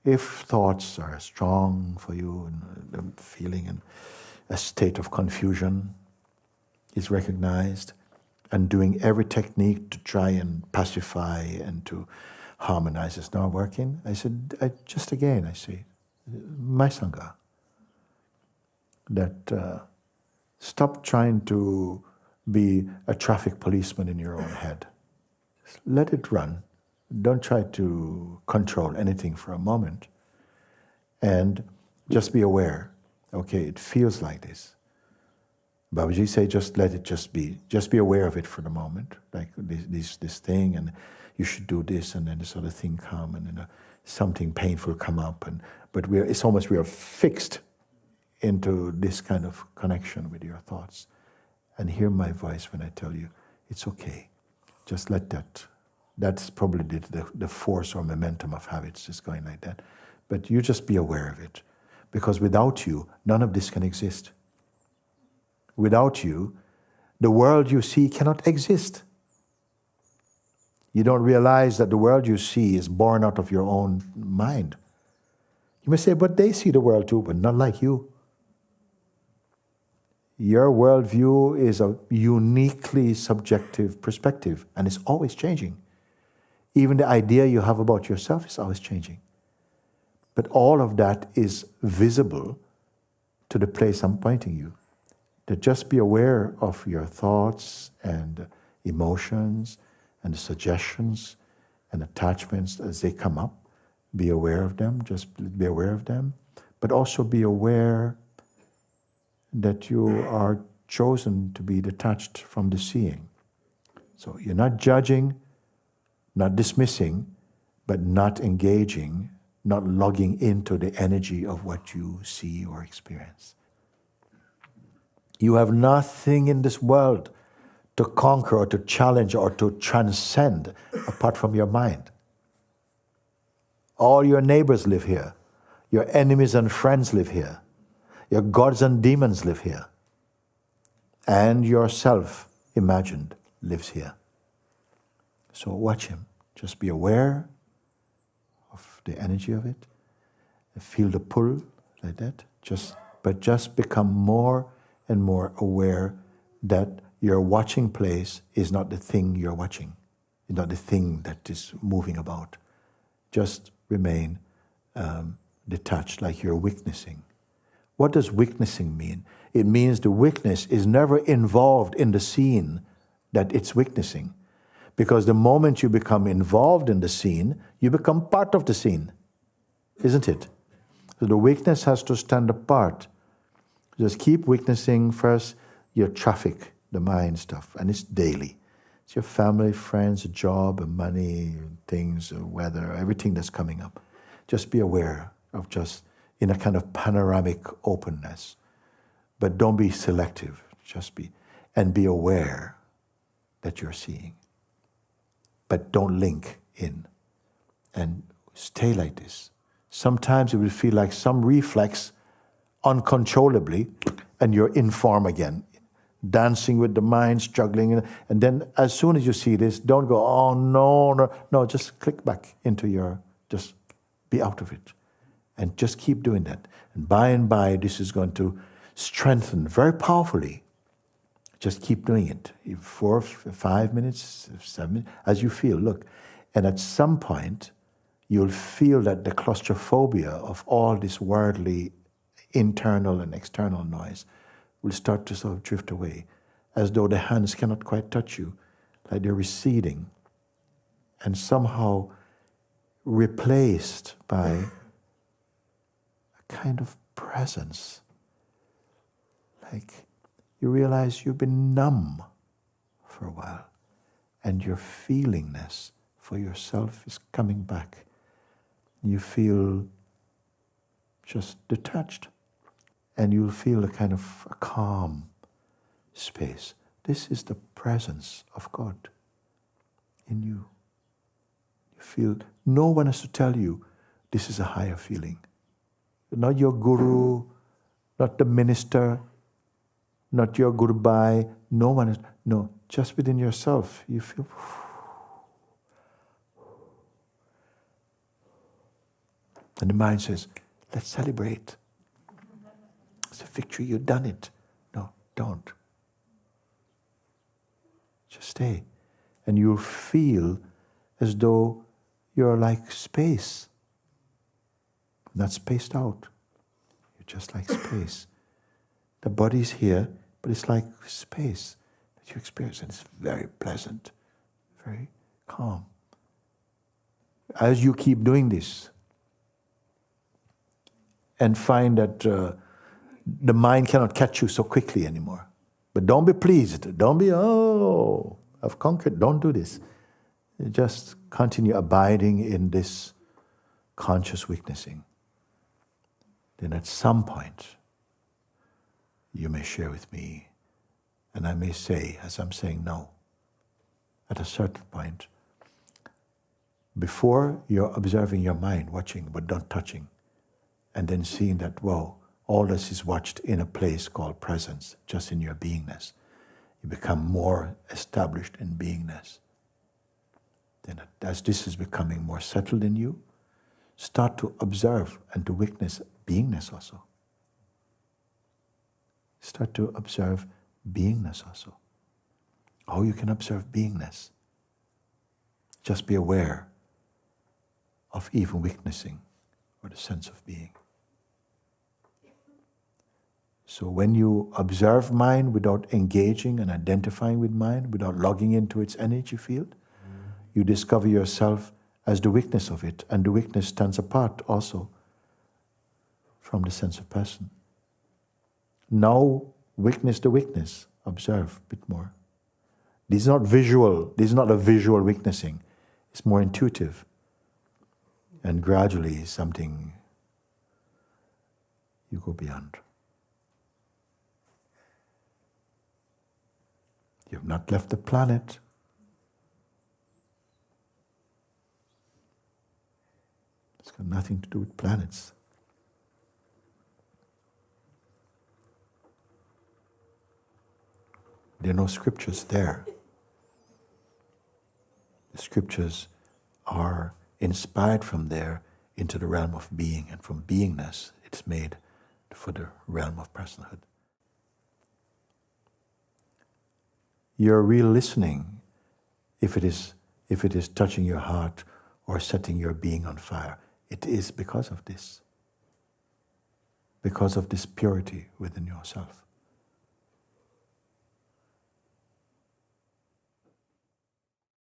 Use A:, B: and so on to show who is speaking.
A: If thoughts are strong for you and the feeling and a state of confusion is recognized, and doing every technique to try and pacify and to harmonize is not working, I said, I say, my Sangha, that stop trying to be a traffic policeman in your own head. Let it run. Don't try to control anything for a moment. And just be aware. Okay, it feels like this. Babaji say, just let it just be. Just be aware of it for the moment. Like this thing, and you should do this, and then this other thing come, and then something painful come up. But it's almost we are fixed into this kind of connection with your thoughts. And hear my voice when I tell you, it's okay. Just let that. That's probably the force or momentum of habits just going like that. But you just be aware of it. Because without you, none of this can exist. Without you, the world you see cannot exist. You don't realize that the world you see is born out of your own mind. You may say, but they see the world too, but not like you. Your worldview is a uniquely subjective perspective, and it's always changing. Even the idea you have about yourself is always changing. But all of that is visible to the place I'm pointing you. To just be aware of your thoughts and emotions and the suggestions and attachments as they come up. Be aware of them, just be aware of them. But also be aware that you are chosen to be detached from the seeing. So you're not judging, not dismissing, but not engaging, not logging into the energy of what you see or experience. You have nothing in this world to conquer or to challenge or to transcend apart from your mind. All your neighbors live here. Your enemies and friends live here. Your gods and demons live here. And yourself, imagined, lives here. So watch him. Just be aware of the energy of it. Feel the pull like that. But just become more and more aware that your watching place is not the thing you're watching. It's not the thing that is moving about. Just remain detached, like you're witnessing. What does witnessing mean? It means the witness is never involved in the scene that it's witnessing. Because the moment you become involved in the scene, you become part of the scene. Isn't it? So the witness has to stand apart. Just keep witnessing first your traffic, the mind stuff, and it's daily. It's your family, friends, job, money, things, weather, everything that's coming up. Just be aware of just in a kind of panoramic openness. But don't be selective, just be, and be aware that you're seeing. But don't link in, and stay like this. Sometimes it will feel like some reflex uncontrollably, and you're in form again, dancing with the mind, struggling. And then as soon as you see this, don't go, oh, no, just click back into just be out of it. And just keep doing that. And by, this is going to strengthen very powerfully. Just keep doing it. 4, 5 minutes, 7 minutes, as you feel, look. And at some point, you'll feel that the claustrophobia of all this worldly internal and external noise will start to sort of drift away, as though the hands cannot quite touch you, like they're receding, and somehow replaced by a kind of presence. Like you realize you've been numb for a while, and your feelingness for yourself is coming back. You feel just detached, and you'll feel a kind of a calm space. This is the presence of God in you. You feel no one has to tell you this is a higher feeling. Not your guru, not the minister, not your goodbye. No one is, no, just within yourself. You feel And the mind says, let's celebrate. It's a victory, you've done it. No, don't. Just stay. And you'll feel as though you're like space. Not spaced out. You're just like space. The body's here, but it's like space that you experience, and it's very pleasant, very calm. As you keep doing this, and find that the mind cannot catch you so quickly anymore. But don't be pleased. Don't be, oh, I've conquered. Don't do this. Just continue abiding in this conscious witnessing. Then at some point, you may share with me, and I may say, as I'm saying no, at a certain point, before you're observing your mind, watching but not touching, and then seeing that, whoa, all this is watched in a place called presence, just in your beingness. You become more established in beingness. Then as this is becoming more settled in you, start to observe and to witness beingness also. Start to observe beingness also. How you can observe beingness. Just be aware of even witnessing or the sense of being. So when you observe mind without engaging and identifying with mind, without logging into its energy field, you discover yourself as the witness of it, and the witness stands apart also from the sense of person. Now witness the witness, observe a bit more. This is not visual, this is not a visual witnessing, it's more intuitive. And gradually something you go beyond. You have not left the planet. It's got nothing to do with planets. There are no scriptures there. The scriptures are inspired from there into the realm of being, and from beingness it's made for the realm of personhood. Your real listening, if it is touching your heart or setting your being on fire, it is because of this purity within yourself.